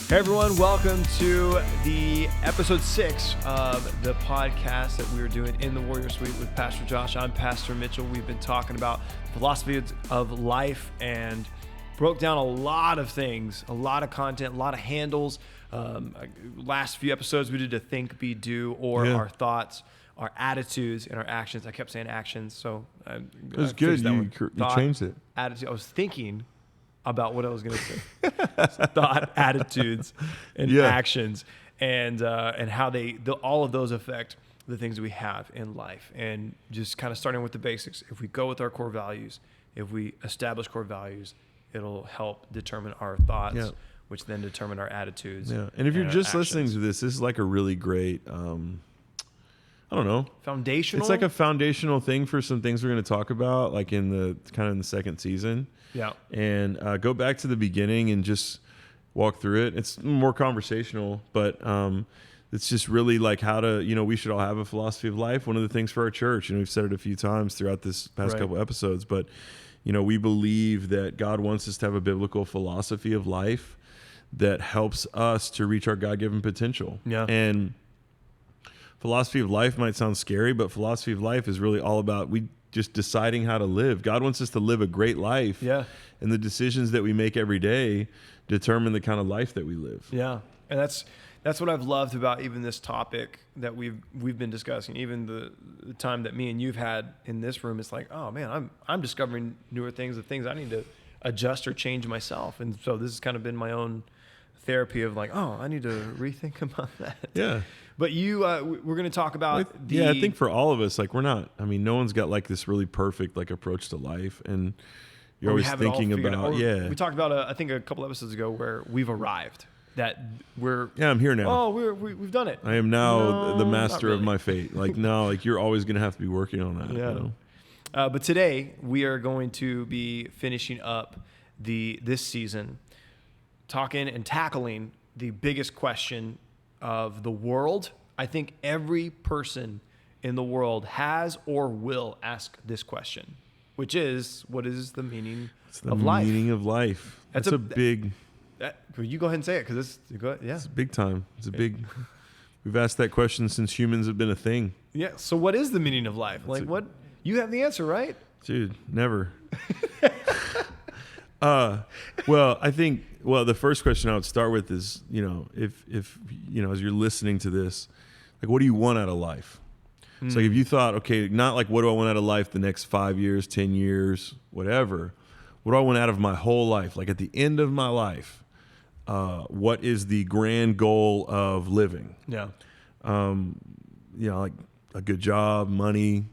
Hey everyone, welcome to the episode 6 of the podcast that we are doing in the Warrior Suite with Pastor Josh. I'm Pastor Mitchell. We've been talking about philosophy of life and broke down a lot of things, a lot of content, a lot of handles. Last few episodes we did a think, be, do, or our thoughts, our attitudes, and our actions. I kept saying actions, so it was good. You changed it. Attitude. I was thinking about what I was going to say. Thought, attitudes, and actions, and how all of those affect the things we have in life. And just kind of starting with the basics. If we go with our core values, if we establish core values, it'll help determine our thoughts, which then determine our attitudes. Yeah. And if you're just listening to this is like a really great, I don't know. Foundational? It's like a foundational thing for some things we're going to talk about, like in the second season. Yeah. And go back to the beginning and just walk through it. It's more conversational, but it's just really like how to, we should all have a philosophy of life. One of the things for our church, and we've said it a few times throughout this past couple episodes, but, we believe that God wants us to have a biblical philosophy of life that helps us to reach our God-given potential. Yeah. And philosophy of life might sound scary, but philosophy of life is really all about just deciding how to live. God wants us to live a great life. Yeah. And the decisions that we make every day determine the kind of life that we live. Yeah. And that's what I've loved about even this topic that we've been discussing. Even the time that me and you've had in this room, it's like, oh man, I'm discovering newer things, the things I need to adjust or change myself. And so this has kind of been my own therapy of like, oh, I need to rethink about that. Yeah. But we're going to talk about I think for all of us, like no one's got like this really perfect like approach to life, and you're always thinking about, We talked about, I think a couple episodes ago where we've arrived, that we're... Yeah, I'm here now. Oh, we've done it. I am now the master of my fate. Like, no, like you're always going to have to be working on that. Yeah. But today we are going to be finishing up this season, talking and tackling the biggest question of the world. I think every person in the world has or will ask this question, which is, what is the meaning of life? The meaning of life. That's a big... you go ahead and say it, because it's big time. It's a big... We've asked that question since humans have been a thing. Yeah. So what is the meaning of life? What? You have the answer, right? Dude, never. I think the first question I would start with is, if as you're listening to this, like, what do you want out of life? So like if you thought, okay, not like what do I want out of life the next 5 years, 10 years, whatever. What do I want out of my whole life? Like at the end of my life, what is the grand goal of living? Yeah. Like a good job, money,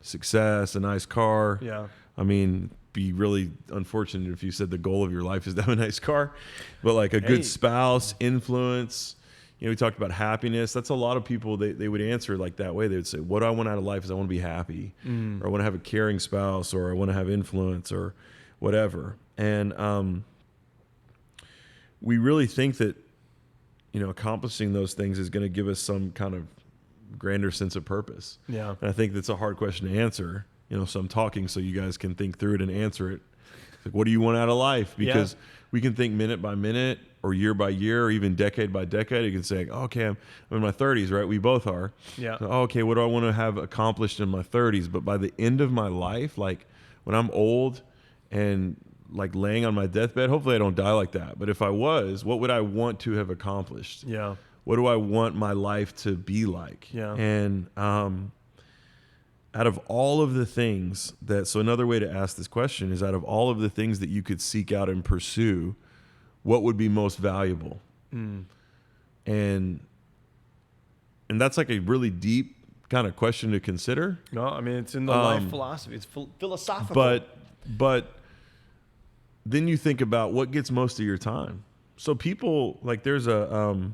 success, a nice car. Yeah. I mean, be really unfortunate if you said the goal of your life is to have a nice car, but like a good spouse, influence. We talked about happiness. That's a lot of people, they would answer like that way. They would say, what do I want out of life is I want to be happy, or I want to have a caring spouse, or I want to have influence, or whatever. And we really think that, accomplishing those things is going to give us some kind of grander sense of purpose. Yeah. And I think that's a hard question to answer. So I'm talking so you guys can think through it and answer it. Like, what do you want out of life? Because we can think minute by minute, or year by year, or even decade by decade. You can say, okay, I'm in my 30s, right? We both are. Yeah. So, okay, what do I want to have accomplished in my 30s? But by the end of my life, like when I'm old and like laying on my deathbed, hopefully I don't die like that. But if I was, what would I want to have accomplished? Yeah. What do I want my life to be like? Yeah. And out of all of the things so another way to ask this question is, out of all of the things that you could seek out and pursue, what would be most valuable? And that's like a really deep kind of question to consider. No, I mean, it's in the life philosophy. It's philosophical. But then you think about what gets most of your time. So people, like there's a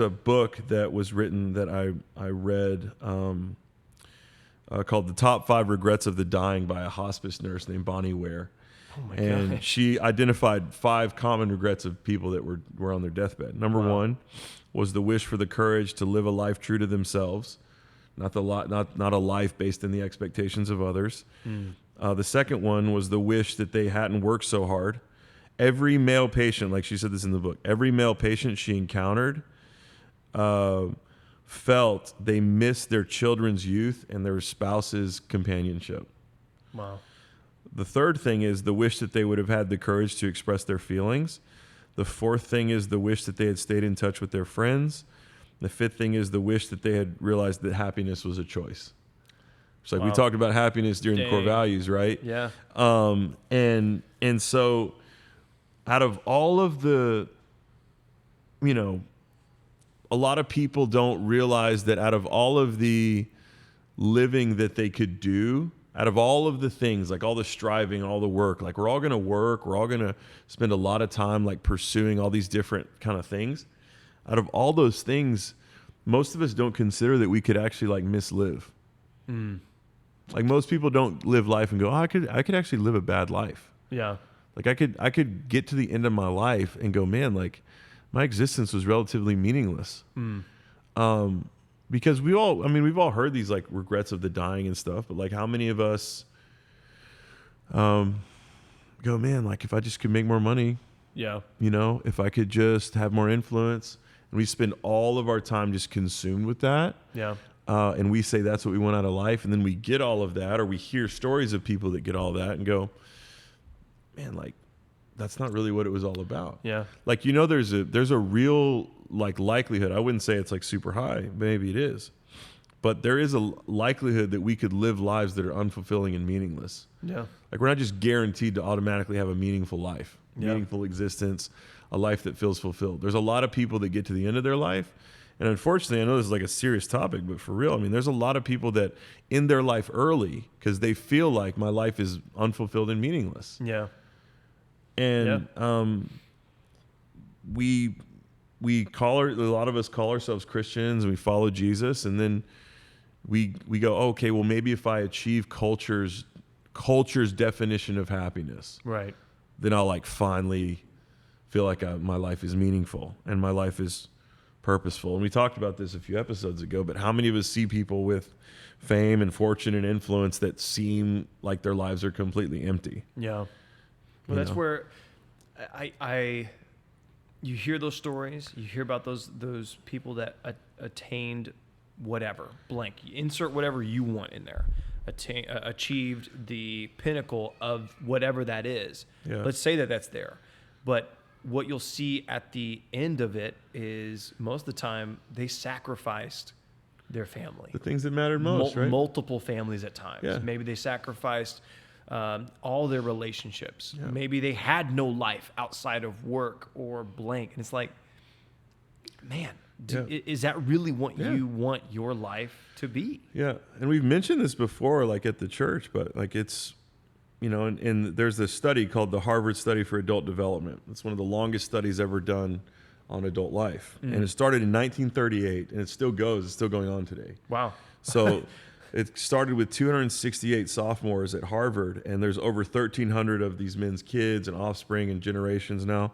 book that was written that I read called The Top 5 Regrets of the Dying by a hospice nurse named Bonnie Ware. Oh my and gosh. She identified 5 common regrets of people that were on their deathbed. Number one was the wish for the courage to live a life true to themselves, not a life based on the expectations of others. The second one was the wish that they hadn't worked so hard every male patient, like she said this in the book, every male patient she encountered felt they missed their children's youth and their spouse's companionship. Wow. The third thing is the wish that they would have had the courage to express their feelings. The fourth thing is the wish that they had stayed in touch with their friends. The fifth thing is the wish that they had realized that happiness was a choice. It's like we talked about happiness during the core values, right? Yeah. And so out of all of the, a lot of people don't realize that out of all of the living that they could do, out of all of the things, like all the striving, all the work, like we're all going to work, we're all going to spend a lot of time like pursuing all these different kind of things. Out of all those things, most of us don't consider that we could actually like mislive. Like most people don't live life and go, oh, I could actually live a bad life. Yeah. Like I could get to the end of my life and go, man, like my existence was relatively meaningless. Because we've all heard these like regrets of the dying and stuff, but like how many of us go, man, like if I just could make more money, if I could just have more influence, and we spend all of our time just consumed with that. Yeah. And we say that's what we want out of life, and then we get all of that, or we hear stories of people that get all that and go, man, like that's not really what it was all about. Yeah. Like, there's a real like likelihood. I wouldn't say it's like super high. Maybe it is. But there is a likelihood that we could live lives that are unfulfilling and meaningless. Yeah. Like we're not just guaranteed to automatically have a meaningful life, meaningful existence, a life that feels fulfilled. There's a lot of people that get to the end of their life. And unfortunately, I know this is like a serious topic, but for real, I mean, there's a lot of people that end their life early because they feel like my life is unfulfilled and meaningless. Yeah. And a lot of us call ourselves Christians and we follow Jesus, and then we go, okay, well maybe if I achieve culture's definition of happiness, right, then I'll like finally feel like my life is meaningful and my life is purposeful. And we talked about this a few episodes ago, but how many of us see people with fame and fortune and influence that seem like their lives are completely empty? Yeah. Well, that's where you hear those stories. You hear about those people that attained whatever, blank. Insert whatever you want in there. Achieved the pinnacle of whatever that is. Yeah. Let's say that that's there. But what you'll see at the end of it is most of the time they sacrificed their family. The things that mattered most, right? Multiple families at times. Yeah. Maybe they sacrificed all their relationships. Yeah. Maybe they had no life outside of work or blank. And it's like, man, is that really what you want your life to be? Yeah. And we've mentioned this before, like at the church, but like it's, and there's this study called the Harvard Study for Adult Development. It's one of the longest studies ever done on adult life. And it started in 1938 and it still goes. It's still going on today. Wow. So it started with 268 sophomores at Harvard, and there's over 1,300 of these men's kids and offspring and generations now.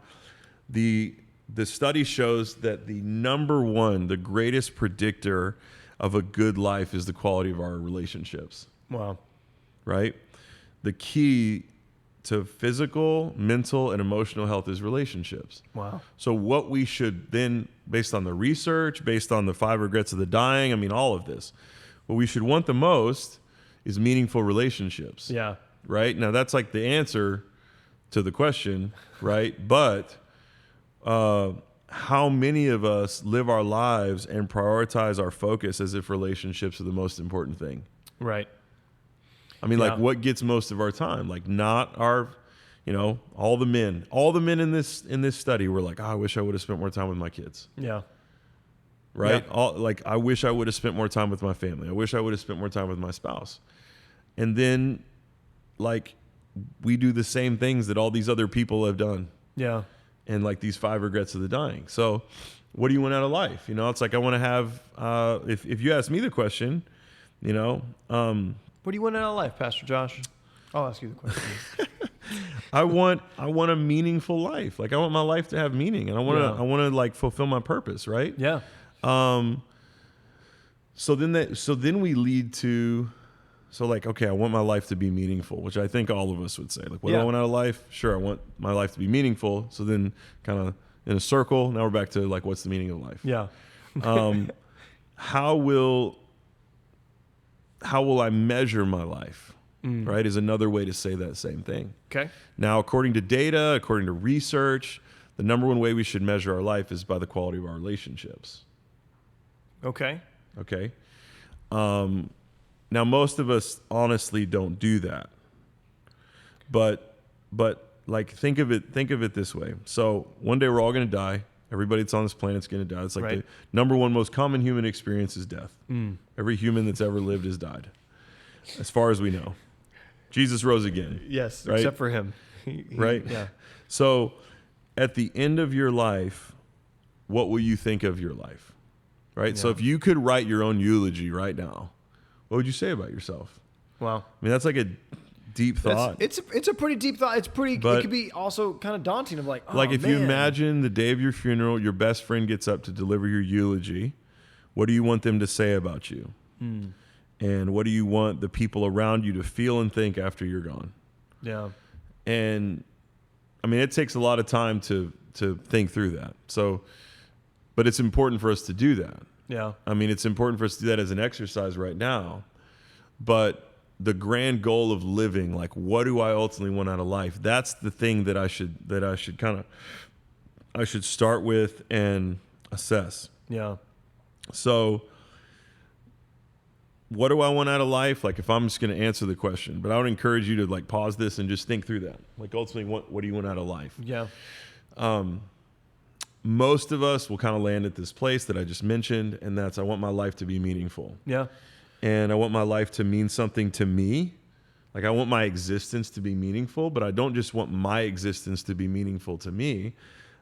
The study shows that the number one, the greatest predictor of a good life is the quality of our relationships. Wow. Right? The key to physical, mental, and emotional health is relationships. Wow. So what we should then, based on the research, based on the 5 regrets of the dying, I mean, all of this, what we should want the most is meaningful relationships. Yeah. Right? Now, that's like the answer to the question, right? But how many of us live our lives and prioritize our focus as if relationships are the most important thing? Right. I mean, like what gets most of our time? Like not our, all the men in this study were like, oh, I wish I would have spent more time with my kids. Yeah. Right? Yeah. I wish I would have spent more time with my family. I wish I would have spent more time with my spouse. And then like we do the same things that all these other people have done. Yeah. And like these 5 regrets of the dying. So what do you want out of life? It's like I want to have, if you ask me the question, what do you want out of life, Pastor Josh? I'll ask you the question. I want a meaningful life. Like I want my life to have meaning, and I want to like fulfill my purpose, right? Yeah. So then we lead to So like, okay, I want my life to be meaningful, which I think all of us would say. Like, what do I want out of life? Sure, I want my life to be meaningful. So then kind of in a circle, now we're back to like, what's the meaning of life? Yeah. How will I measure my life? Right, is another way to say that same thing. Okay. Now, according to data, according to research, the number one way we should measure our life is by the quality of our relationships. Okay. Okay. Now, most of us honestly don't do that. But like think of it this way. So one day we're all going to die. Everybody that's on this planet's going to die. It's like the number one most common human experience is death. Every human that's ever lived has died, as far as we know. Jesus rose again. Yes, right? except for him. Right? Yeah. So at the end of your life, what will you think of your life? Right? Yeah. So if you could write your own eulogy right now, what would you say about yourself? Wow. I mean, that's like a deep thought. It's a pretty deep thought. It could be also kind of daunting of like, oh, like if man. you imagine the day of your funeral, your best friend gets up to deliver your eulogy, what do you want them to say about you? And what do you want the people around you to feel and think after you're gone? Yeah. And I mean, it takes a lot of time to think through that. So, but it's important for us to do that. Yeah. I mean, it's important for us to do that as an exercise right now. But the grand goal of living, like what do I ultimately want out of life? That's the thing that I should start with and assess. Yeah. So what do I want out of life? Like if I'm just going to answer the question, but I would encourage you to like pause this and just think through that. Like ultimately, what do you want out of life? Yeah. Most of us will kind of land at this place that I just mentioned, and that's I want my life to be meaningful. Yeah. And I want my life to mean something to me. Like I want my existence to be meaningful, but I don't just want my existence to be meaningful to me.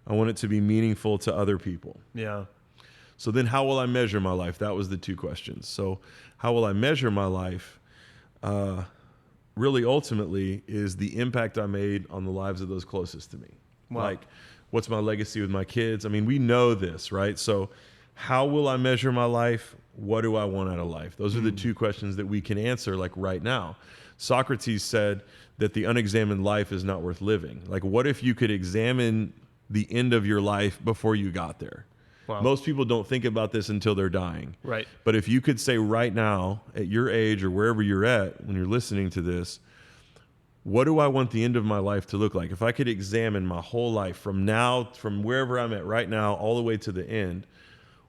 I want it to be meaningful to other people. Yeah. So then how will I measure my life? That was the two questions. So how will I measure my life? Really ultimately is the impact I made on the lives of those closest to me. Wow. Like what's my legacy with my kids? I mean, we know this, right? So how will I measure my life? What do I want out of life? Those are the two questions that we can answer like right now. Socrates said that the unexamined life is not worth living. Like what if you could examine the end of your life before you got there? Wow. Most people don't think about this until they're dying. Right. But if you could say right now, at your age or wherever you're at when you're listening to this, what do I want the end of my life to look like? If I could examine my whole life from wherever I'm at right now, all the way to the end,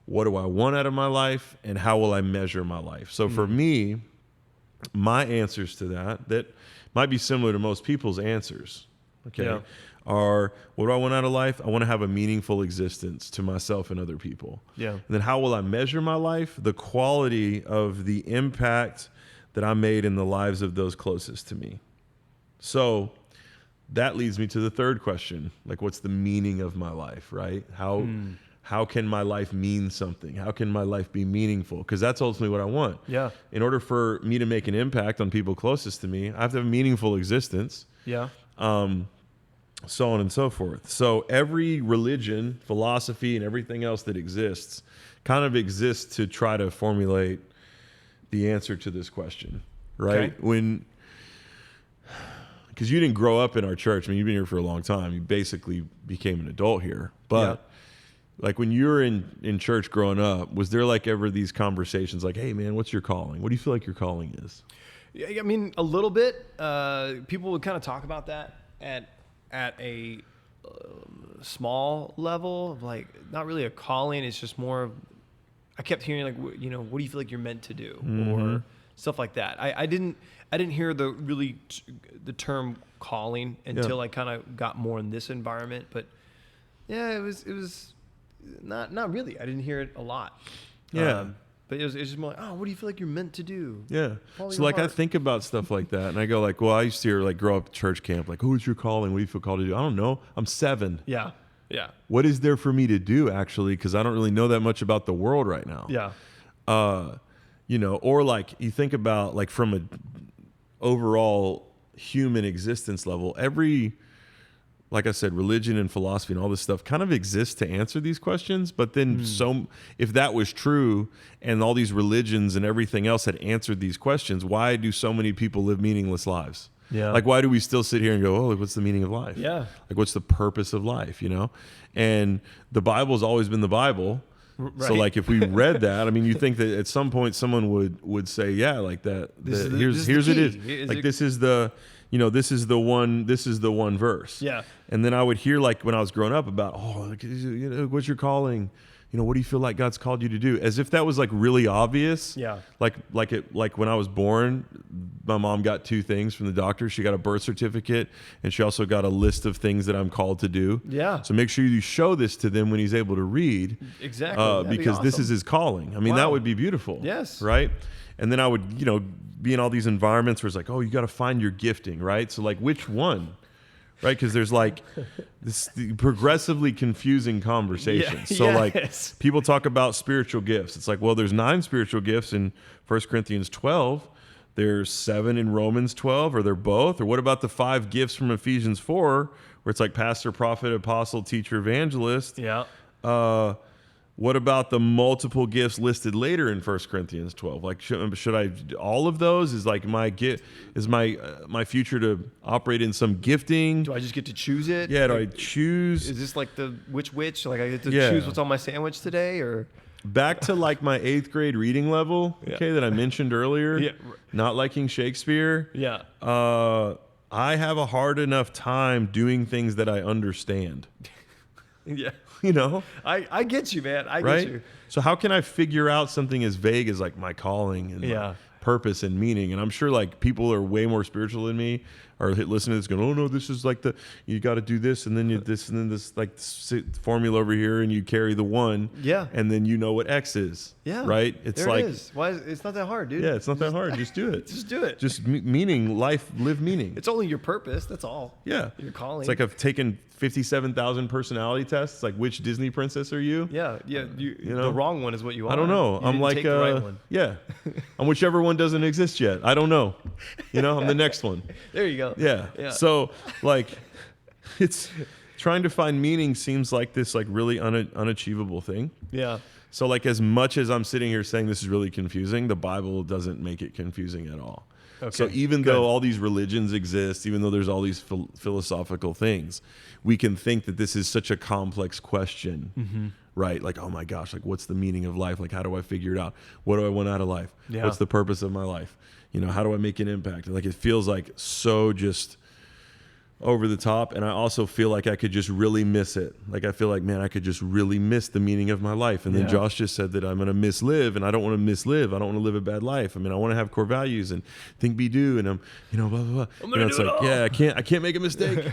what do I want out of my life and how will I measure my life? So for me, my answers to that might be similar to most people's answers. Okay. Yeah. Are what do I want out of life? I want to have a meaningful existence to myself and other people. Yeah. And then how will I measure my life? The quality of the impact that I made in the lives of those closest to me. So that leads me to the third question. Like, what's the meaning of my life, right? How can my life mean something? How can my life be meaningful? Because that's ultimately what I want. Yeah. In order for me to make an impact on people closest to me, I have to have a meaningful existence. Yeah. So on and so forth. So every religion, philosophy, and everything else that exists kind of exists to try to formulate the answer to this question, right? Okay. Because you didn't grow up in our church. I mean, you've been here for a long time. You basically became an adult here. But like when you were in church growing up, was there like ever these conversations like, hey man, what's your calling? What do you feel like your calling is? Yeah, I mean, a little bit. People would kind of talk about that at a small level, of like not really a calling. It's just more of, I kept hearing like, what do you feel like you're meant to do, or stuff like that. I didn't hear the term calling until I kind of got more in this environment. But yeah, it was not really. I didn't hear it a lot. Yeah. But it was just more like, what do you feel like you're meant to do? Yeah. Follow So your like heart. I think about stuff like that and I go like, well, I used to hear like grow up at church camp, like, who's your calling? What do you feel called to do? I don't know. I'm 7. Yeah. Yeah. What is there for me to do actually? Because I don't really know that much about the world right now. Yeah. Or like you think about like from an overall human existence level, every like I said, religion and philosophy and all this stuff kind of exists to answer these questions. But then if that was true and all these religions and everything else had answered these questions, why do so many people live meaningless lives? Yeah. Like, why do we still sit here and go, oh, like, what's the meaning of life? Yeah. Like, what's the purpose of life, And the Bible's always been the Bible. Right. So, like, if we read that, I mean, you think that at some point someone would say, yeah, like that. Here's it is. Like, this is the... this is the one verse. Yeah. And then I would hear, like, when I was growing up about, what's your calling? What do you feel like God's called you to do? As if that was, like, really obvious. Yeah. Like when I was born, my mom got 2 things from the doctor. She got a birth certificate, and she also got a list of things that I'm called to do. Yeah. So make sure you show this to them when he's able to read. Exactly. Because this is his calling. I mean, that would be beautiful. Yes. Right? And then I would, be in all these environments where it's like, oh, you got to find your gifting, right? So, like, which one? Right? Because there's, like, this progressively confusing conversation. Yeah, so, yes. like, people talk about spiritual gifts. It's like, well, there's 9 spiritual gifts in 1 Corinthians 12. There's 7 in Romans 12, or they're both. Or what about the 5 gifts from Ephesians 4, where it's like pastor, prophet, apostle, teacher, evangelist? Yeah. What about the multiple gifts listed later in 1 Corinthians 12? Like, should I all of those? Is like my my future to operate in some gifting? Do I just get to choose it? Yeah, do I choose? Is this like the which? Like, I get to choose what's on my sandwich today, or back to like my 8th grade reading level? Yeah. Okay, that I mentioned earlier. Yeah. Not liking Shakespeare. Yeah. I have a hard enough time doing things that I understand. Yeah. I get you, man. I right? get you. So how can I figure out something as vague as like my calling and my purpose and meaning? And I'm sure like people are way more spiritual than me are listening to this going, oh no, this is like you got to do this and then this and then this like formula over here and you carry the 1. Yeah. And then you know what X is. Yeah. Right? It's there like, it is. Why it's not that hard, dude. Yeah, it's not that hard. Just do it. Just do it. Just meaning, live meaning. It's only your purpose. That's all. Yeah. Your calling. It's like I've taken 57,000 personality tests. Like, which Disney princess are you? Yeah. Yeah. The wrong one is what you are. I don't know. I'm like, take the right one. Yeah. I'm whichever one doesn't exist yet. I don't know. I'm the next one. There you go. Yeah. So like, it's trying to find meaning seems like this like really unachievable thing. Yeah. So like, as much as I'm sitting here saying this is really confusing, the Bible doesn't make it confusing at all. Okay, so even though all these religions exist, even though there's all these philosophical things, we can think that this is such a complex question, right? Like, oh my gosh, like what's the meaning of life? Like, how do I figure it out? What do I want out of life? Yeah. What's the purpose of my life? How do I make an impact? Like, it feels like so just over the top, and I also feel like I could just really miss it. Like, I feel like, man, I could just really miss the meaning of my life. And then Josh just said that I'm going to mislive, and I don't want to mislive. I don't want to live a bad life. I mean, I want to have core values and think, be, do, and I'm, blah, blah, blah. I'm gonna do it's it like, all. yeah, I can't make a mistake.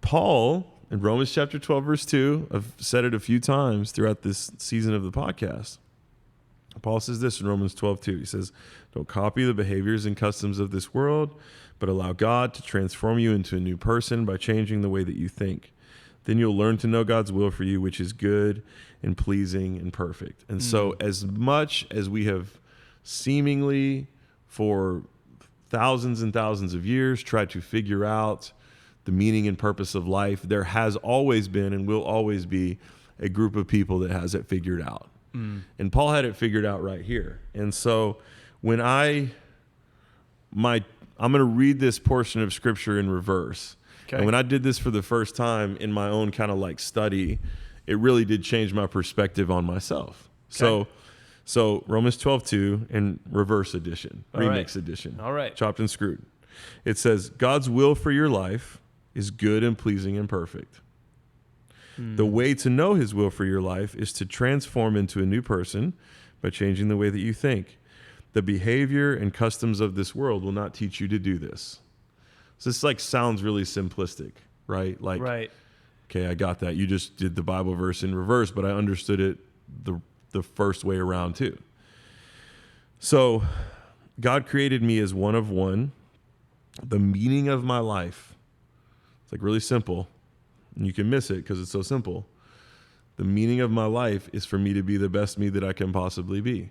Paul in Romans chapter 12, verse 2, I've said it a few times throughout this season of the podcast. Paul says this in Romans 12:2. He says, don't copy the behaviors and customs of this world, but allow God to transform you into a new person by changing the way that you think. Then you'll learn to know God's will for you, which is good and pleasing and perfect. And so as much as we have seemingly for thousands and thousands of years tried to figure out the meaning and purpose of life, there has always been and will always be a group of people that has it figured out. And Paul had it figured out right here. And so when I'm going to read this portion of scripture in reverse. Okay. And when I did this for the first time in my own kind of like study, it really did change my perspective on myself. Okay. So Romans 12:2 in reverse edition, remix edition. All right. Chopped and screwed. It says, God's will for your life is good and pleasing and perfect. The way to know his will for your life is to transform into a new person by changing the way that you think. The behavior and customs of this world will not teach you to do this. So this like sounds really simplistic, right? Like, right. Okay, I got that. You just did the Bible verse in reverse, but I understood it the first way around too. So God created me as one of one. The meaning of my life, it's like really simple. And you can miss it because it's so simple. The meaning of my life is for me to be the best me that I can possibly be.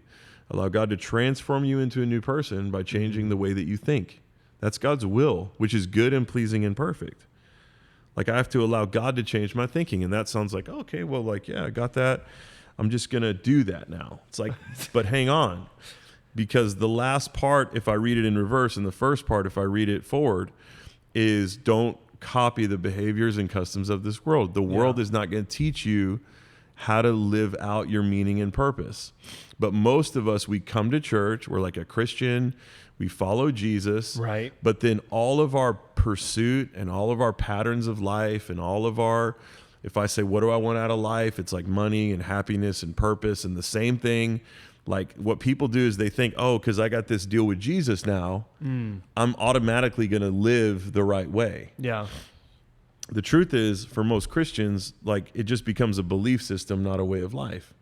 Allow God to transform you into a new person by changing the way that you think. That's God's will, which is good and pleasing and perfect. Like, I have to allow God to change my thinking. And that sounds like, okay, well, like, yeah, I got that. I'm just going to do that now. It's like, but hang on. Because the last part, if I read it in reverse, and the first part, if I read it forward, is don't copy the behaviors and customs of this world. The world is not going to teach you how to live out your meaning and purpose. But most of us, we come to church, we're like a Christian, we follow Jesus, right? But then all of our pursuit and all of our patterns of life and all of our, if I say, what do I want out of life? It's like money and happiness and purpose, and the same thing. Like, what people do is they think, oh, because I got this deal with Jesus now, I'm automatically going to live the right way. Yeah. The truth is, for most Christians, like, it just becomes a belief system, not a way of life.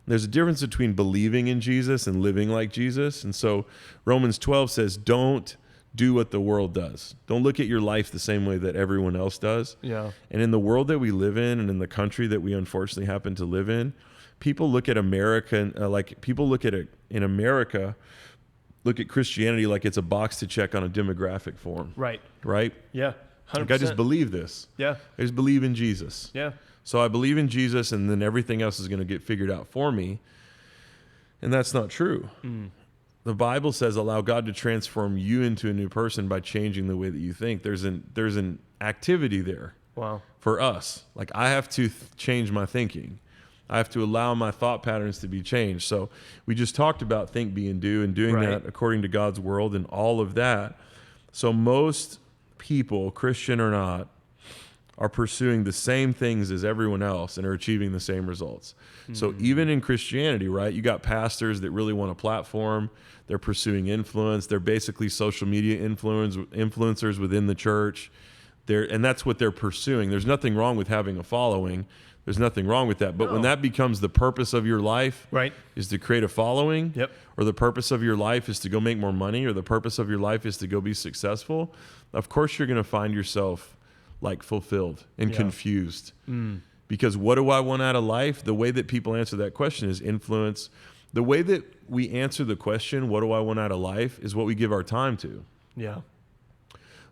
There's a difference between believing in Jesus and living like Jesus. And so Romans 12 says, don't do what the world does. Don't look at your life the same way that everyone else does. Yeah. And in the world that we live in, and in the country that we unfortunately happen to live in, people look at America, in America, look at Christianity like it's a box to check on a demographic form. Right. Right? Yeah. 100%. Like, I just believe this. Yeah. I just believe in Jesus. Yeah. So I believe in Jesus, and then everything else is going to get figured out for me. And that's not true. The Bible says, allow God to transform you into a new person by changing the way that you think. There's an activity there. Wow. For us. Like, I have to change my thinking. I have to allow my thought patterns to be changed. So we just talked about think, be, and do, and doing that according to God's world and all of that. So most people, Christian or not, are pursuing the same things as everyone else and are achieving the same results. So even in Christianity, right, you got pastors that really want a platform. They're pursuing influence. They're basically social media influencers within the church. And that's what they're pursuing. There's nothing wrong with having a following. There's nothing wrong with that. But when that becomes the purpose of your life, right, is to create a following, or the purpose of your life is to go make more money, or the purpose of your life is to go be successful, of course you're going to find yourself like fulfilled and confused. Because what do I want out of life? The way that people answer that question is influence. The way that we answer the question, what do I want out of life, is what we give our time to. Yeah.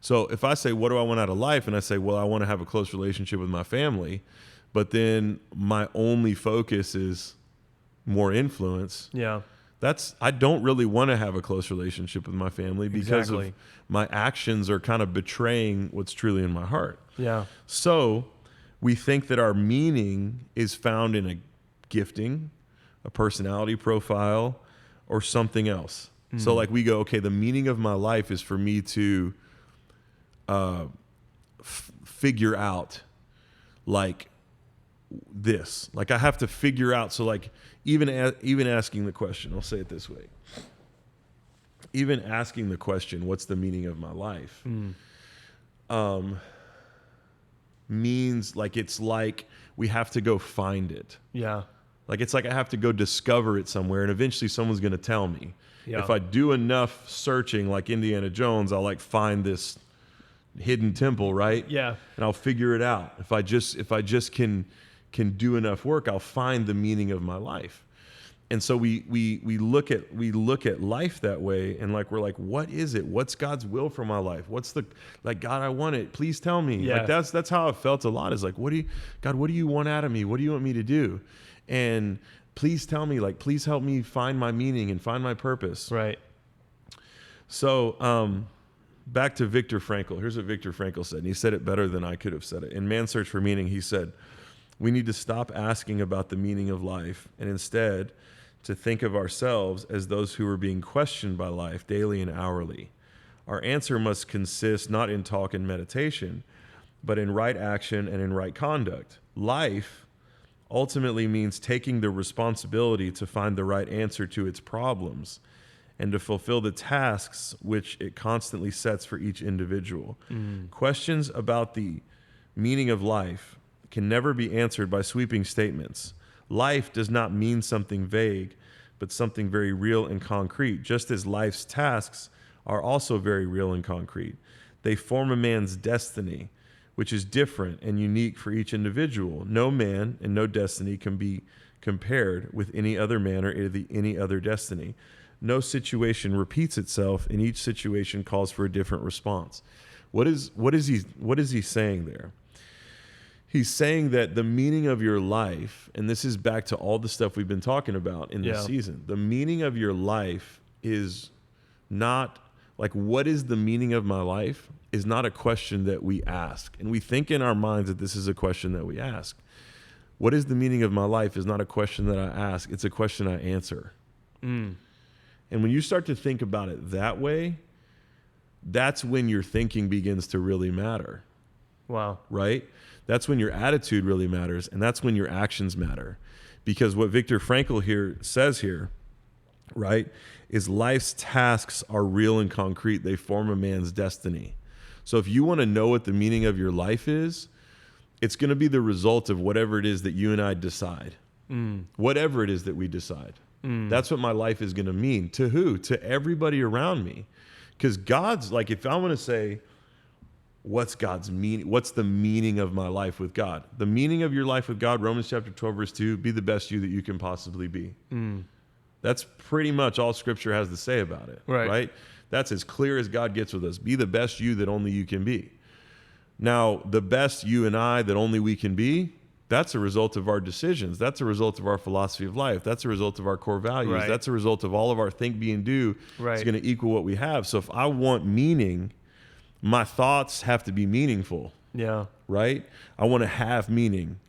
So if I say, what do I want out of life? And I say, well, I want to have a close relationship with my family, but then my only focus is more influence. Yeah. I don't really want to have a close relationship with my family because of my actions are kind of betraying what's truly in my heart. Yeah. So we think that our meaning is found in a gifting, a personality profile, or something else. So like we go, okay, the meaning of my life is for me to figure out like this. Like I have to figure out. So like even asking the question, I'll say it this way. Even asking the question, what's the meaning of my life? Means like, it's like we have to go find it. Yeah. Like it's like I have to go discover it somewhere, and eventually someone's going to tell me. Yeah. If I do enough searching like Indiana Jones, I'll like find this hidden temple, right? Yeah. And I'll figure it out. If I just can do enough work, I'll find the meaning of my life. And so we look at life that way, and like we're like, what is it? What's God's will for my life? What's the like, God, I want it. Please tell me. Yeah. Like that's how I felt a lot. Is like, God, what do you want out of me? What do you want me to do? And please tell me, like, please help me find my meaning and find my purpose. Right. So back to Viktor Frankl. Here's what Viktor Frankl said, and he said it better than I could have said it. In Man's Search for Meaning, he said, we need to stop asking about the meaning of life and instead to think of ourselves as those who are being questioned by life daily and hourly. Our answer must consist not in talk and meditation, but in right action and in right conduct. Life ultimately means taking the responsibility to find the right answer to its problems and to fulfill the tasks which it constantly sets for each individual. Questions about the meaning of life can never be answered by sweeping statements. Life does not mean something vague, but something very real and concrete, just as life's tasks are also very real and concrete. They form a man's destiny, which is different and unique for each individual. No man and no destiny can be compared with any other man or any other destiny. No situation repeats itself, and each situation calls for a different response. What is he saying there? He's saying that the meaning of your life, and this is back to all the stuff we've been talking about in this season, the meaning of your life is not like, what is the meaning of my life is not a question that we ask. And we think in our minds that this is a question that we ask. What is the meaning of my life is not a question that I ask. It's a question I answer. And when you start to think about it that way, that's when your thinking begins to really matter. Wow. Right? That's when your attitude really matters, and that's when your actions matter. Because what Viktor Frankl says here, right, is life's tasks are real and concrete. They form a man's destiny. So if you want to know what the meaning of your life is, it's going to be the result of whatever it is that you and I decide. Whatever it is that we decide. That's what my life is going to mean. To who? To everybody around me. Because God's, like, if I want to say, what's God's meaning? What's the meaning of my life with God? The meaning of your life with God, Romans chapter 12, verse 2, be the best you that you can possibly be. That's pretty much all Scripture has to say about it, right? That's as clear as God gets with us. Be the best you that only you can be. Now, the best you and I that only we can be, that's a result of our decisions. That's a result of our philosophy of life. That's a result of our core values. That's a result of all of our think, be, and do. It's going to equal what we have. So if I want meaning, my thoughts have to be meaningful. Yeah. Right? I want to have meaning.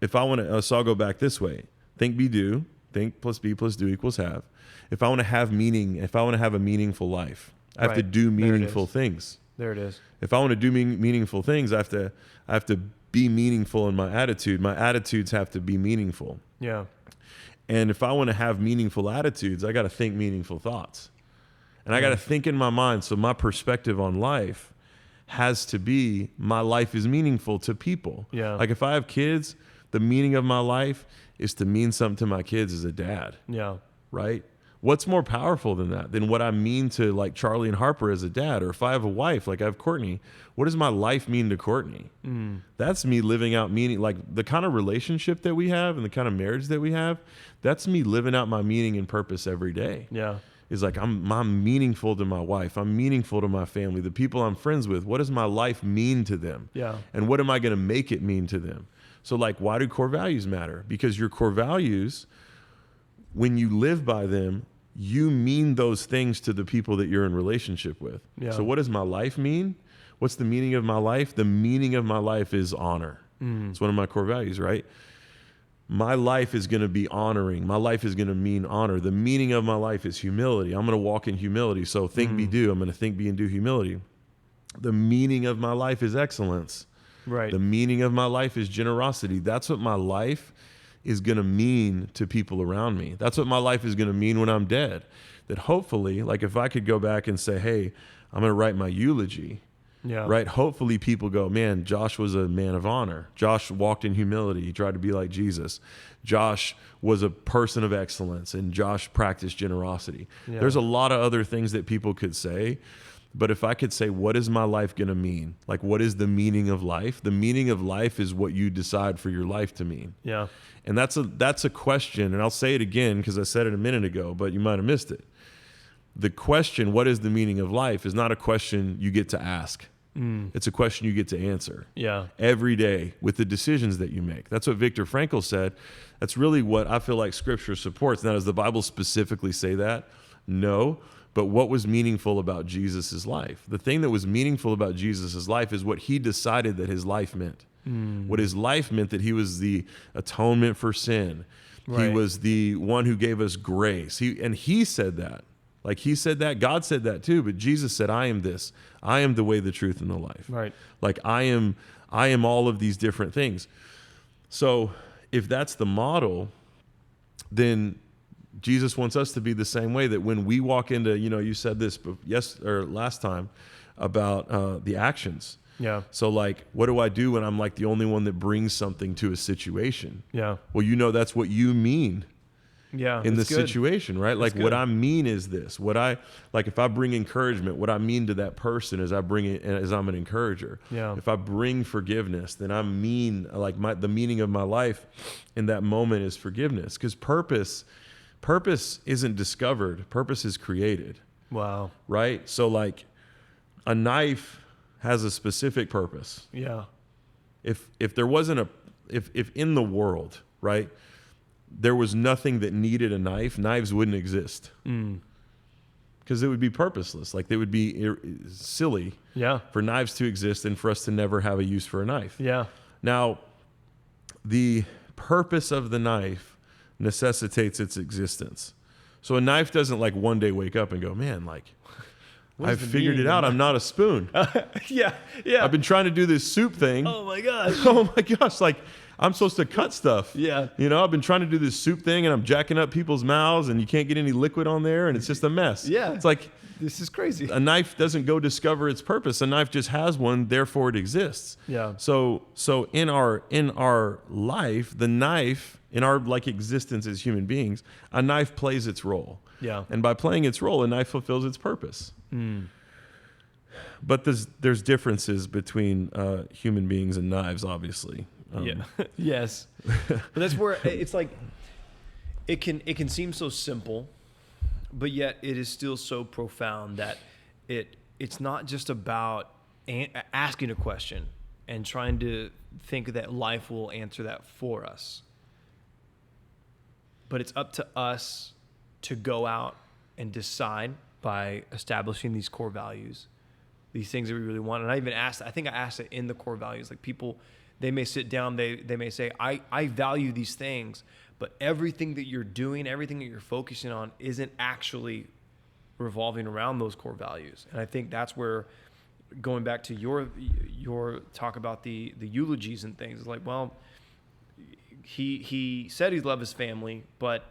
If I want to, so I'll go back this way. Think, be, do. Think plus be plus do equals have. If I want to have meaning, if I want to have a meaningful life, I have to do meaningful things. There it is. If I want to do meaningful things, I have to be meaningful in my attitude. My attitudes have to be meaningful. Yeah. And if I want to have meaningful attitudes, I got to think meaningful thoughts. And I got to think in my mind. So my perspective on life has to be, my life is meaningful to people. Yeah. Like if I have kids, the meaning of my life is to mean something to my kids as a dad. Yeah. Right? What's more powerful than that? Than what I mean to like Charlie and Harper as a dad? Or if I have a wife, like I have Courtney, what does my life mean to Courtney? That's me living out meaning, like the kind of relationship that we have and the kind of marriage that we have, that's me living out my meaning and purpose every day. Yeah. Is like I'm meaningful to my wife. I'm meaningful to my family, the people I'm friends with. What does my life mean to them? Yeah. And what am I going to make it mean to them? So like, why do core values matter? Because your core values, when you live by them, you mean those things to the people that you're in relationship with. Yeah. So what does my life mean? What's the meaning of my life? The meaning of my life is honor. It's one of my core values, right? My life is going to be honoring. My life is going to mean honor. The meaning of my life is humility. I'm going to walk in humility. So think, be, do. I'm going to think, be, and do humility. The meaning of my life is excellence. Right. The meaning of my life is generosity. That's what my life is going to mean to people around me. That's what my life is going to mean when I'm dead. That hopefully, like if I could go back and say, hey, I'm going to write my eulogy. Yeah. Right. Hopefully people go, man, Josh was a man of honor. Josh walked in humility. He tried to be like Jesus. Josh was a person of excellence, and Josh practiced generosity. Yeah. There's a lot of other things that people could say, but if I could say, what is my life going to mean? Like, what is the meaning of life? The meaning of life is what you decide for your life to mean. Yeah. And that's a question, and I'll say it again because I said it a minute ago, but you might have missed it. The question, what is the meaning of life, is not a question you get to ask. It's a question you get to answer every day with the decisions that you make. That's what Viktor Frankl said. That's really what I feel like Scripture supports. Now, does the Bible specifically say that? No. But what was meaningful about Jesus' life? The thing that was meaningful about Jesus' life is what he decided that his life meant. What his life meant, that he was the atonement for sin. Right. He was the one who gave us grace. He said that. Like he said that, God said that too, but Jesus said, I am this. I am the way, the truth, and the life. Right. Like I am all of these different things. So if that's the model, then Jesus wants us to be the same way, that when we walk into, you said this last time about the actions. Yeah. So like, what do I do when I'm like the only one that brings something to a situation? Yeah. Well, that's what you mean. Yeah, in the situation, right? Like what I mean is this. If I bring encouragement, what I mean to that person is I bring it as I'm an encourager. Yeah. If I bring forgiveness, then I mean the meaning of my life in that moment is forgiveness. Because purpose purpose isn't discovered. Purpose is created. Wow. Right? So like a knife has a specific purpose. Yeah. If there wasn't if in the world, right, there was nothing that needed a knife, knives wouldn't exist. Because it would be purposeless. Like they would be silly for knives to exist and for us to never have a use for a knife. Yeah. Now, the purpose of the knife necessitates its existence. So a knife doesn't like one day wake up and go, man, like I've figured it out. I'm not a spoon. Yeah. I've been trying to do this soup thing. Oh my gosh. Oh my gosh. Like I'm supposed to cut stuff. Yeah. You know, I've been trying to do this soup thing and I'm jacking up people's mouths and you can't get any liquid on there and it's just a mess. Yeah. It's like, this is crazy. a knife doesn't go discover its purpose. A knife just has one, therefore it exists. Yeah. So in our life, the knife, in our like existence as human beings, a knife plays its role. Yeah. And by playing its role, a knife fulfills its purpose. But there's differences between human beings and knives, obviously. Yeah. Yes. But that's where it's like it can seem so simple, but yet it is still so profound that it's not just about asking a question and trying to think that life will answer that for us. But it's up to us to go out and decide by establishing these core values, these things that we really want. And I think I asked it in the core values. Like people, they may sit down, they may say, I value these things, but everything that you're doing, everything that you're focusing on isn't actually revolving around those core values. And I think that's where, going back to your talk about the eulogies and things, it's like, well, he said he loved his family, but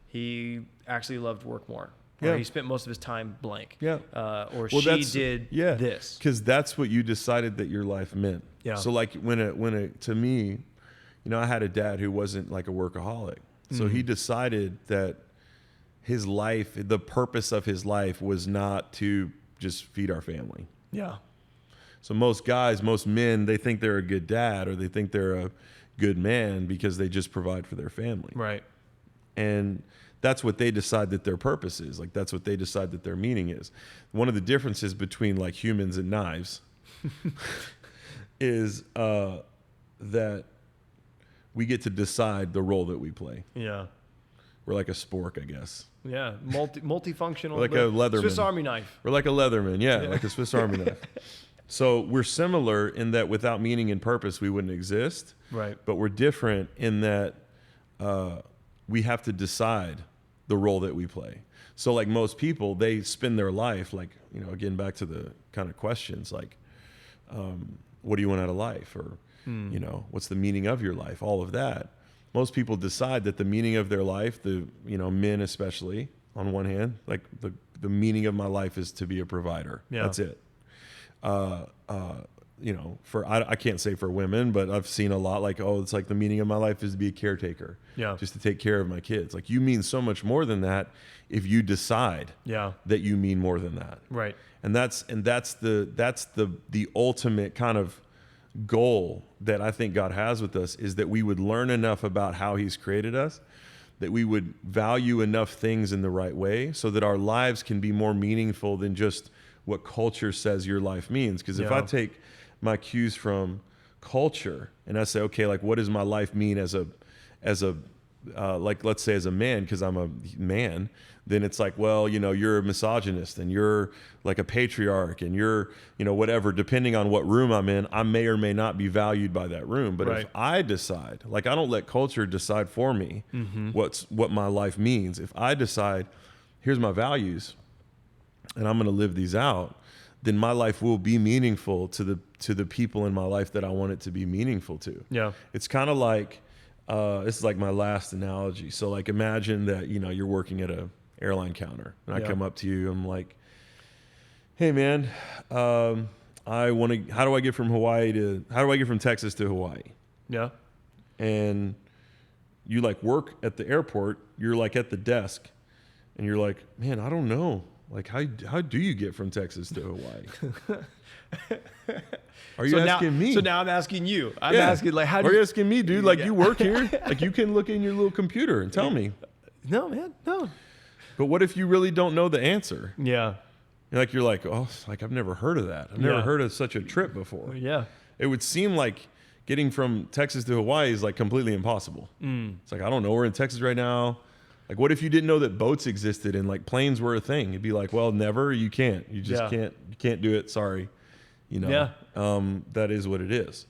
he actually loved work more. Or he spent most of his time blank. Yeah. Or well, she did this. Because that's what you decided that your life meant. Yeah. So like to me, you know, I had a dad who wasn't like a workaholic. So he decided that his life, the purpose of his life was not to just feed our family. Yeah. So most men, they think they're a good dad or they think they're a good man because they just provide for their family. Right. And that's what they decide that their purpose is. Like that's what they decide that their meaning is. One of the differences between like humans and knives is that we get to decide the role that we play. Yeah. We're like a spork, I guess. Yeah. Multifunctional. We're like a Leatherman. Swiss Army knife. We're like a Leatherman. Yeah. Like a Swiss Army knife. So we're similar in that without meaning and purpose, we wouldn't exist. Right. But we're different in that we have to decide the role that we play. So like most people, they spend their life like, you know, again, back to the kind of questions like, what do you want out of life? Or, you know, what's the meaning of your life? All of that. Most people decide that the meaning of their life, men especially, on one hand, like the meaning of my life is to be a provider. Yeah. That's it. You know, I can't say for women, but I've seen a lot like, oh, it's like the meaning of my life is to be a caretaker. Yeah. Just to take care of my kids. Like you mean so much more than that if you decide that you mean more than that. Right. And that's the ultimate kind of goal that I think God has with us is that we would learn enough about how he's created us, that we would value enough things in the right way so that our lives can be more meaningful than just what culture says your life means. Because if I take my cues from culture and I say, okay, like what does my life mean as a like, let's say as a man, because I'm a man, then it's like, well, you know, you're a misogynist and you're like a patriarch and you're, you know, whatever, depending on what room I'm in, I may or may not be valued by that room. But if I decide, like I don't let culture decide for me what my life means. If I decide, here's my values and I'm going to live these out, then my life will be meaningful to the people in my life that I want it to be meaningful to. Yeah. It's kind of like, this is like my last analogy. So like imagine that, you know, you're working at a airline counter and I come up to you, I'm like, hey man, how do I get from Texas to Hawaii? Yeah. And you like work at the airport, you're like at the desk and you're like, man, I don't know. Like how do you get from Texas to Hawaii? Are you asking me? So now I'm asking you. I'm asking like, how do you asking me, dude? Like you work here? Like you can look in your little computer and tell me. No, man, no. But what if you really don't know the answer? Yeah. You're like, oh, like I've never heard of that. I've never heard of such a trip before. Yeah. It would seem like getting from Texas to Hawaii is like completely impossible. It's like, I don't know. We're in Texas right now. Like, what if you didn't know that boats existed and like planes were a thing? It'd be like, well, never. You can't. You just can't. You can't do it. Sorry. You know. Yeah. That is what it is.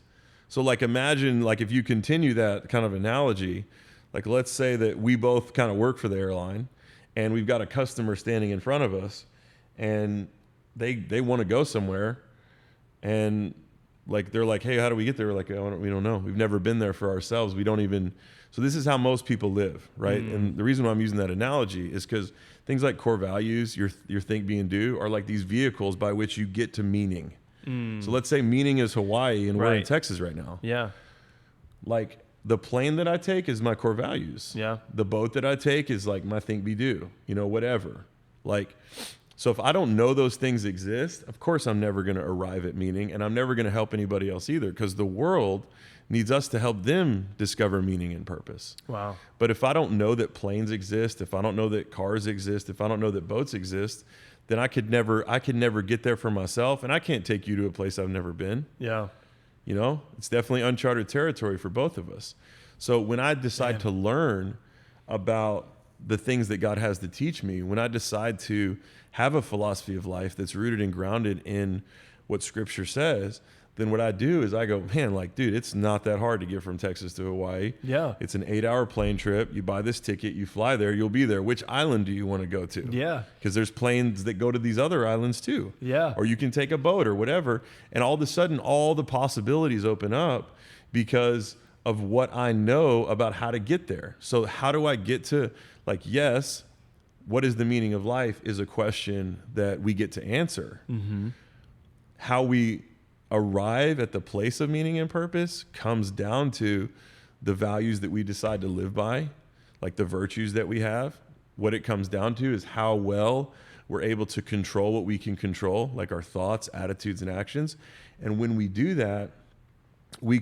So like, imagine like if you continue that kind of analogy, like let's say that we both kind of work for the airline, and we've got a customer standing in front of us, and they want to go somewhere, and like they're like, hey, how do we get there? We're like, oh, we don't know. We've never been there for ourselves. We don't even. So this is how most people live, right? And the reason why I'm using that analogy is because things like core values, your think, be, and do, are like these vehicles by which you get to meaning. So let's say meaning is Hawaii, and we're in Texas right now. Yeah. Like the plane that I take is my core values. Yeah. The boat that I take is like my think, be, do. You know, whatever. Like. So if I don't know those things exist, of course I'm never going to arrive at meaning, and I'm never going to help anybody else either, because the world needs us to help them discover meaning and purpose. Wow. But if I don't know that planes exist, if I don't know that cars exist, if I don't know that boats exist, then I could never get there for myself, and I can't take you to a place I've never been. Yeah. You know, it's definitely uncharted territory for both of us. So when I decide to learn about the things that God has to teach me, when I decide to have a philosophy of life that's rooted and grounded in what Scripture says, then what I do is I go, man, like, dude, it's not that hard to get from Texas to Hawaii. Yeah. It's an 8-hour plane trip. You buy this ticket, you fly there, you'll be there. Which island do you want to go to? Yeah. Because there's planes that go to these other islands too. Yeah. Or you can take a boat or whatever. And all of a sudden, all the possibilities open up because of what I know about how to get there. So how do I get to, like, yes, what is the meaning of life is a question that we get to answer. How we arrive at the place of meaning and purpose comes down to the values that we decide to live by, like the virtues that we have. What it comes down to is how well we're able to control what we can control, like our thoughts, attitudes, and actions. And when we do that, we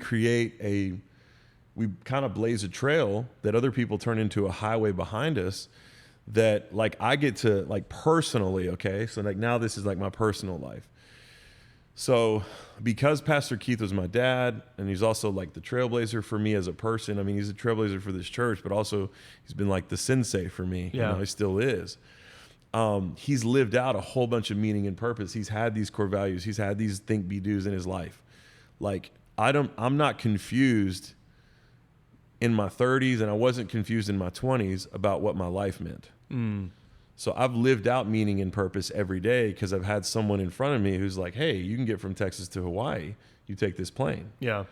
we kind of blaze a trail that other people turn into a highway behind us, that like I get to, like, personally, okay? So like now this is like my personal life. So because Pastor Keith was my dad, and he's also like the trailblazer for me as a person. I mean, he's a trailblazer for this church, but also he's been like the sensei for me. Yeah. You know, he still is. He's lived out a whole bunch of meaning and purpose. He's had these core values. He's had these think, be, do's in his life. Like I'm not confused in my 30s, and I wasn't confused in my 20s about what my life meant. So I've lived out meaning and purpose every day because I've had someone in front of me who's like, hey, you can get from Texas to Hawaii. You take this plane. Yeah.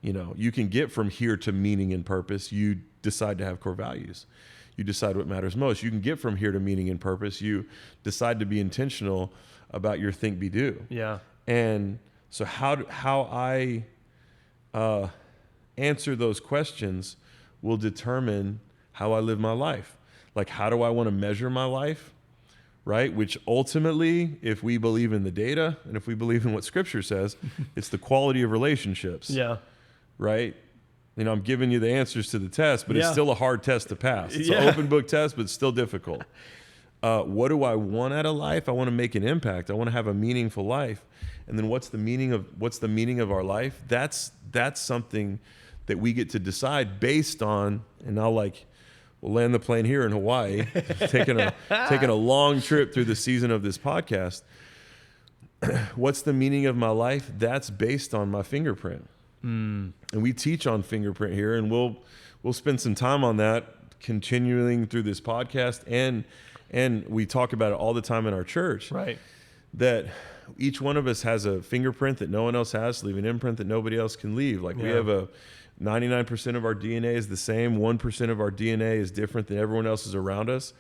You know, you can get from here to meaning and purpose. You decide to have core values. You decide what matters most. You can get from here to meaning and purpose. You decide to be intentional about your think, be, do. Yeah. And so how I answer those questions will determine how I live my life. Like, how do I want to measure my life, right? Which ultimately, if we believe in the data and if we believe in what Scripture says, it's the quality of relationships. Yeah. Right? You know, I'm giving you the answers to the test, but it's still a hard test to pass. It's an open book test, but it's still difficult. What do I want out of life? I want to make an impact. I want to have a meaningful life. And then what's the meaning of our life? That's something that we get to decide based on, and we'll land the plane here in Hawaii, taking a long trip through the season of this podcast. What's the meaning of my life? That's based on my fingerprint. And we teach on fingerprint here, and we'll spend some time on that continuing through this podcast, and we talk about it all the time in our church. Right. That each one of us has a fingerprint that no one else has, leave an imprint that nobody else can leave. Like we have 99% of our DNA is the same. 1% of our DNA is different than everyone else's around us.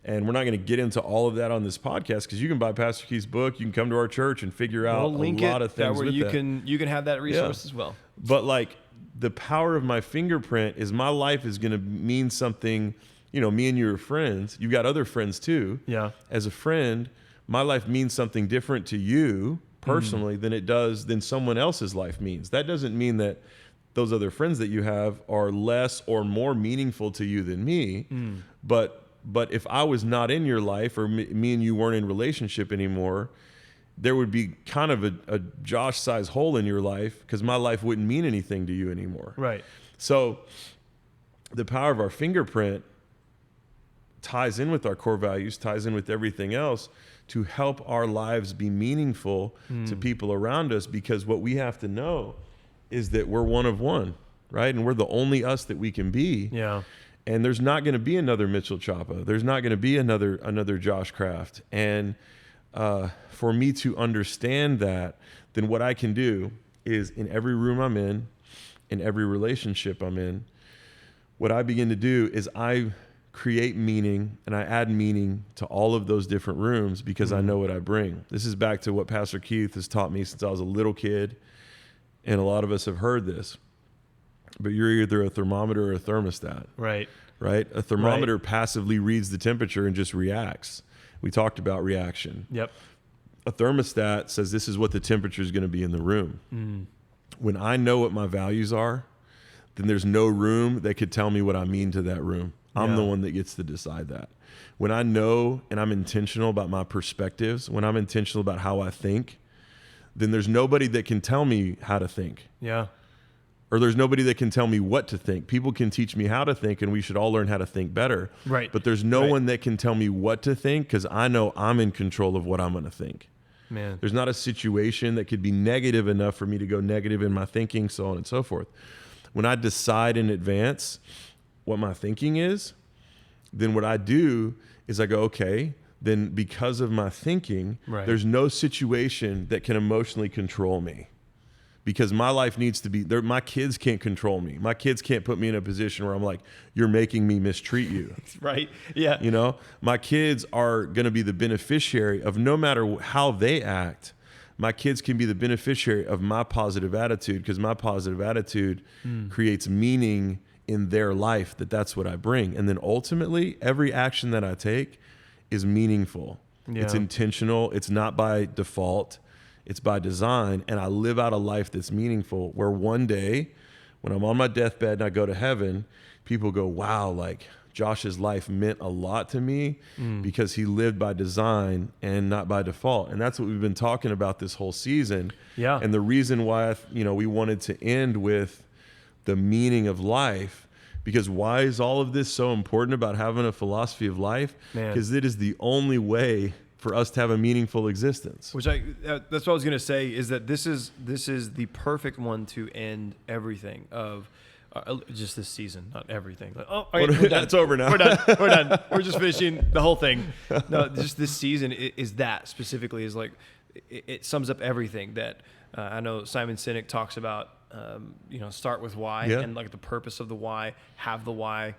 And we're not going to get into all of that on this podcast, because you can buy Pastor Keith's book. You can come to our church and figure out a lot of things where with you that. you can have that resource as well. But like the power of my fingerprint is my life is going to mean something. You know, me and you are friends. You've got other friends too. Yeah. As a friend, my life means something different to you personally than someone else's life means. That doesn't mean that those other friends that you have are less or more meaningful to you than me, but But if I was not in your life, or me and you weren't in relationship anymore, there would be kind of a Josh-sized hole in your life, because my life wouldn't mean anything to you anymore. Right. So the power of our fingerprint ties in with our core values, ties in with everything else to help our lives be meaningful to people around us, because what we have to know is that we're one of one, right? And we're the only us that we can be. Yeah. And there's not going to be another Mitchell Chapa. There's not going to be another Josh Kraft. And for me to understand that, then what I can do is, in every room I'm in every relationship I'm in, what I begin to do is I create meaning, and I add meaning to all of those different rooms, because I know what I bring. This is back to what Pastor Keith has taught me since I was a little kid. And a lot of us have heard this, but you're either a thermometer or a thermostat. Right. Right? A thermometer passively reads the temperature and just reacts. We talked about reaction. Yep. A thermostat says this is what the temperature is going to be in the room. When I know what my values are, then there's no room that could tell me what I mean to that room. I'm the one that gets to decide that. When I know and I'm intentional about my perspectives, when I'm intentional about how I think, then there's nobody that can tell me how to think. Yeah. Or there's nobody that can tell me what to think. People can teach me how to think, and we should all learn how to think better. Right. But there's no one that can tell me what to think, because I know I'm in control of what I'm going to think. Man. There's not a situation that could be negative enough for me to go negative in my thinking, so on and so forth. When I decide in advance what my thinking is, then what I do is I go, okay, then because of my thinking, there's no situation that can emotionally control me. Because my life needs to be there. My kids can't control me. My kids can't put me in a position where I'm like, you're making me mistreat you. Right. Yeah. You know, my kids are going to be the beneficiary of, no matter how they act, my kids can be the beneficiary of my positive attitude, because my positive attitude creates meaning in their life, that's what I bring. And then ultimately, every action that I take is meaningful. Yeah. It's intentional. It's not by default. It's by design. And I live out a life that's meaningful, where one day when I'm on my deathbed and I go to heaven, people go, wow, like Josh's life meant a lot to me because he lived by design and not by default. And that's what we've been talking about this whole season. Yeah. And the reason why, we wanted to end with the meaning of life, because why is all of this so important about having a philosophy of life? Because it is the only way for us to have a meaningful existence. That's what I was going to say, is that this is the perfect one to end everything of just this season, not everything. Like, okay, it's over now. We're done. We're just finishing the whole thing. No, just this season is that specifically is like, it sums up everything that I know Simon Sinek talks about. Start with why, and like the purpose of the why, have the why.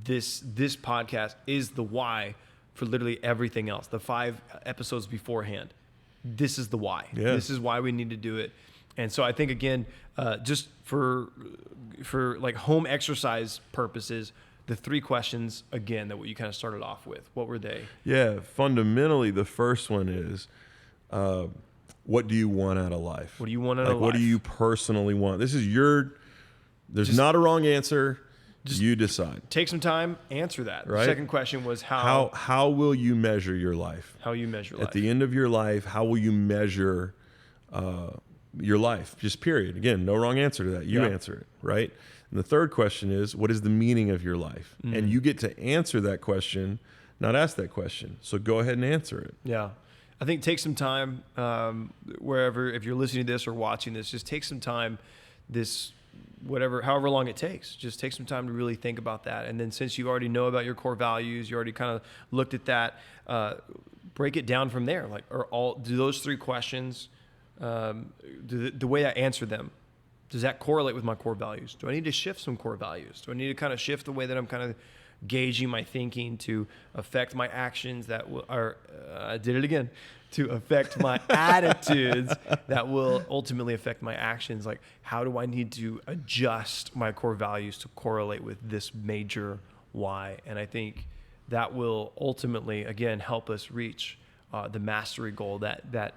This podcast is the why for literally everything else. The 5 episodes beforehand, this is the why. Yeah. This is why we need to do it. And so I think, again, just for like home exercise purposes, the 3 questions again that what you kind of started off with, what were they? Yeah, fundamentally, the first one is, what do you want out of life? What do you want out of life? What do you personally want? This is there's not a wrong answer. Just you decide. Take some time, answer that. Right? The second question was how will you measure your life? How you measure life. At the end of your life, how will you measure your life? Just period. Again, no wrong answer to that. You answer it, right? And the third question is, what is the meaning of your life? And you get to answer that question, not ask that question. So go ahead and answer it. Yeah. I think take some time, wherever, if you're listening to this or watching this, just take some time, however long it takes, just take some time to really think about that. And then since you already know about your core values, you already kind of looked at that, break it down from there. Like, do those 3 questions, the way I answer them, does that correlate with my core values? Do I need to shift some core values? Do I need to kind of shift the way that I'm kind of gauging my thinking to affect my actions I did it again, to affect my attitudes that will ultimately affect my actions? Like, how do I need to adjust my core values to correlate with this major why? And I think that will ultimately, again, help us reach the mastery goal, that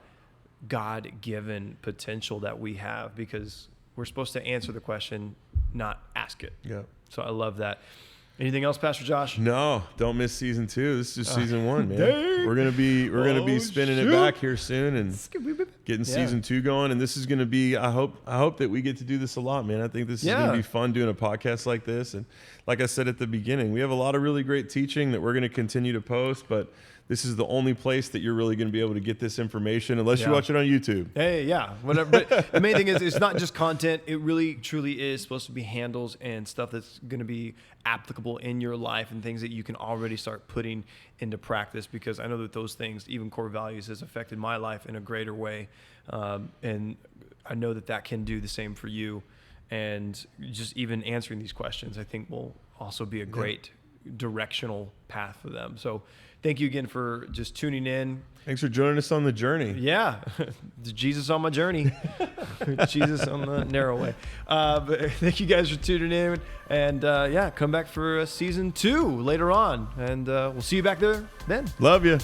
God-given potential that we have, because we're supposed to answer the question, not ask it. Yeah. So I love that. Anything else, Pastor Josh? No, don't miss season 2. This is just season 1, man. dang. We're gonna be spinning it back here soon and getting season 2 going. And this is gonna be. I hope that we get to do this a lot, man. I think this is gonna be fun doing a podcast like this. And like I said at the beginning, we have a lot of really great teaching that we're gonna continue to post, but this is the only place that you're really going to be able to get this information unless you watch it on YouTube. Hey, yeah, whatever. But the main thing is, it's not just content. It really, truly is supposed to be handles and stuff that's going to be applicable in your life and things that you can already start putting into practice. Because I know that those things, even core values, has affected my life in a greater way, and I know that can do the same for you. And just even answering these questions, I think, will also be a great directional path for them. So thank you again for just tuning in. Thanks for joining us on the journey. Yeah. Jesus on my journey. Jesus on the narrow way. But thank you guys for tuning in. And come back for season 2 later on. And we'll see you back there then. Love you.